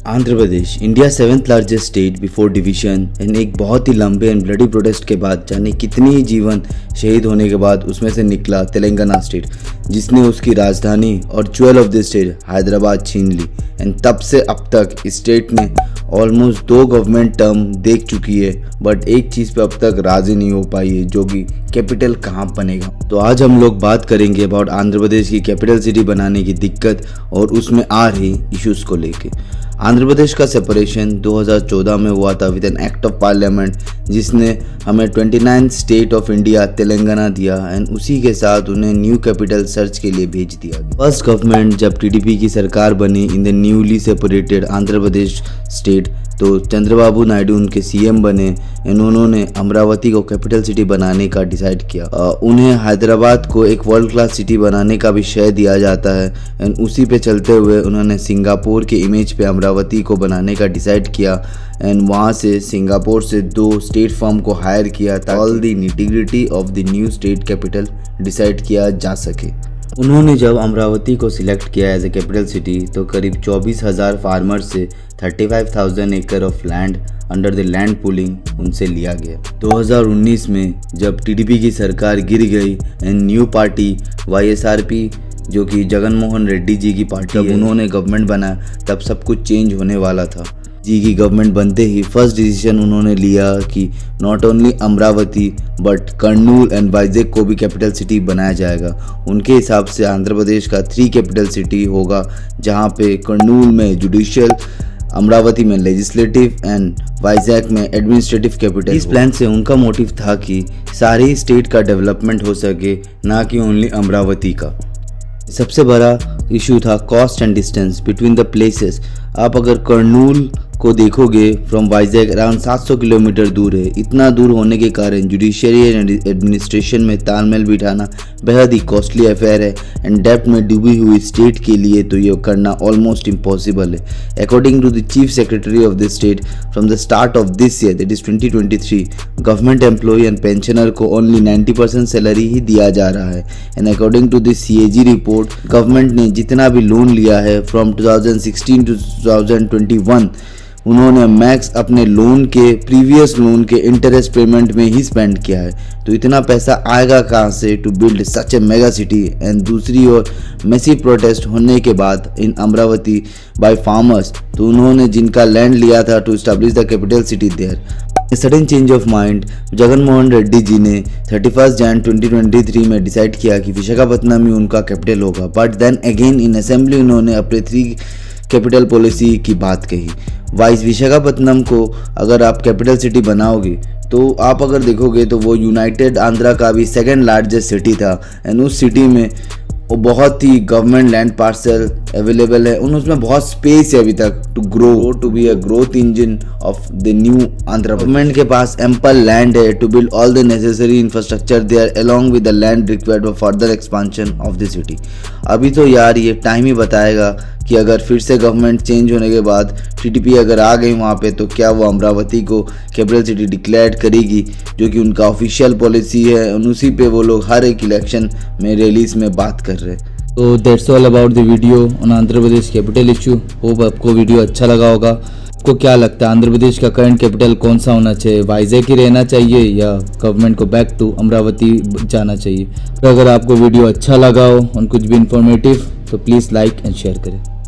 Andhra Pradesh India 7th largest state before division and एक बहुत ही लंबे एंड ब्लडी प्रोटेस्ट के बाद जाने कितनी ही जीवन शहीद होने के बाद उसमें से निकला तेलंगाना स्टेट, जिसने उसकी राजधानी और jewel of the state Hyderabad छीन ली। एंड तब से अब तक स्टेट ने ऑलमोस्ट 2 गवर्नमेंट टर्म देख चुकी है, बट एक चीज़ पे अब तक राजी नहीं हो पाई है, जो कि कैपिटल कहाँ बनेगा। तो आज हम लोग बात करेंगे अबाउट आंध्र प्रदेश की कैपिटल सिटी बनाने की दिक्कत और उसमें आ रही इश्यूज़ को लेके। आंध्र प्रदेश का सेपरेशन 2014 में हुआ था with an act of parliament, जिसने हमें 29 स्टेट ऑफ इंडिया तेलंगाना दिया एंड उसी के साथ उन्हें न्यू कैपिटल सर्च के लिए भेज दिया। फर्स्ट गवर्नमेंट जब टीडीपी की सरकार बनी in the newly separated Andhra Pradesh state, तो चंद्रबाबू नायडू उनके सीएम बने एंड उन्होंने अमरावती को कैपिटल सिटी बनाने का डिसाइड किया। उन्हें हैदराबाद को एक वर्ल्ड क्लास सिटी बनाने का भी श्रेय दिया जाता है एंड उसी पे चलते हुए उन्होंने सिंगापुर के इमेज पे अमरावती को बनाने का डिसाइड किया एंड वहाँ से सिंगापुर से 2 स्टेट फर्म को हायर किया ताकि all the integrity of the new state capital decide किया जा सके। उन्होंने जब अमरावती को सिलेक्ट किया एज ए कैपिटल सिटी तो करीब 24,000 फार्मर्स से 35,000 एकड़ of land under the land pooling उनसे लिया गया। 2019 में जब टीडीपी की सरकार गिर गई एंड न्यू पार्टी वाईएसआरपी, जो कि जगनमोहन रेड्डी जी की पार्टी, जब उन्होंने गवर्नमेंट बनाया तब सब कुछ चेंज होने वाला था। जी की गवर्नमेंट बनते ही फर्स्ट डिसीजन उन्होंने लिया कि not only Amravati but Kurnool and Vizag को भी कैपिटल सिटी बनाया जाएगा। उनके हिसाब से आंध्र प्रदेश का 3 कैपिटल सिटी होगा, जहां पे कर्नूल में जुडिशियल, अमरावती में लेजिस्लेटिव एंड वाइजैक में एडमिनिस्ट्रेटिव कैपिटल। इस प्लान से उनका मोटिव था कि सारी स्टेट का डेवलपमेंट हो सके, ना कि ओनली अमरावती का। सबसे बड़ा इशू था cost and distance between the places. आप अगर कर्नूल को देखोगे फ्रॉम वाइजैक अराउंड 700 किलोमीटर दूर है। इतना दूर होने के कारण जुडिशरी एंड एडमिनिस्ट्रेशन में तालमेल बिठाना बेहद ही कॉस्टली अफेयर है एंड डेप्ट में डूबी हुई स्टेट के लिए तो ये करना ऑलमोस्ट इम्पॉसिबल है। According to the chief secretary of the state, from the start of this year that is 2023, government employ and pensioner को ओनली 90% सैलरी ही दिया जा रहा है। And according to the CAG report, government ने जितना भी लोन लिया है फ्रॉम 2016 टू 2021, उन्होंने मैक्स अपने लोन के प्रीवियस लोन के इंटरेस्ट पेमेंट में ही स्पेंड किया है। तो इतना पैसा आएगा कहाँ से to build such a mega city. And दूसरी ओर मैसिव प्रोटेस्ट होने के बाद इन अमरावती बाय फार्मर्स, तो उन्होंने जिनका लैंड लिया था to establish the capital city there. Sudden change of mind Jaganmohan Reddy ji ने 31 जनवरी 2023 में डिसाइड किया कि विशाखापत्तनम ही उनका कैपिटल होगा। But then again in assembly उन्होंने अपने 3 कैपिटल पॉलिसी की बात कही। वाइस विशाखापत्तनम को अगर आप कैपिटल सिटी बनाओगे तो आप अगर देखोगे तो वो यूनाइटेड आंध्रा का भी 2nd लार्जेस्ट सिटी था एंड उस सिटी में वो बहुत ही गवर्नमेंट लैंड पार्सल अवेलेबल है, उसमें बहुत स्पेस है अभी तक to grow, to be a growth engine of the new Andhra. Government के पास एम्पल लैंड है to build all the necessary infrastructure there along with the land required for further expansion of the city. अभी तो यार ये time ही बताएगा कि अगर फिर से गवर्नमेंट चेंज होने के बाद टीडीपी अगर आ गई वहाँ पे, तो क्या वो अमरावती को कैपिटल सिटी डिक्लेयर करेगी, जो कि उनका ऑफिशियल पॉलिसी है। उसी पे वो लोग हर एक इलेक्शन में रैलीज में बात कर रहे हैं। तो that's all about the video on Andhra Pradesh capital issue. Hope आपको वीडियो अच्छा लगा होगा। आपको क्या लगता है आंध्र प्रदेश का करंट कैपिटल कौन सा होना चाहिए? वाइजैक ही रहना चाहिए या गवर्नमेंट को बैक टू अमरावती जाना चाहिए? तो अगर आपको वीडियो अच्छा लगा हो और कुछ भी इंफॉर्मेटिव तो प्लीज़ लाइक एंड शेयर करें।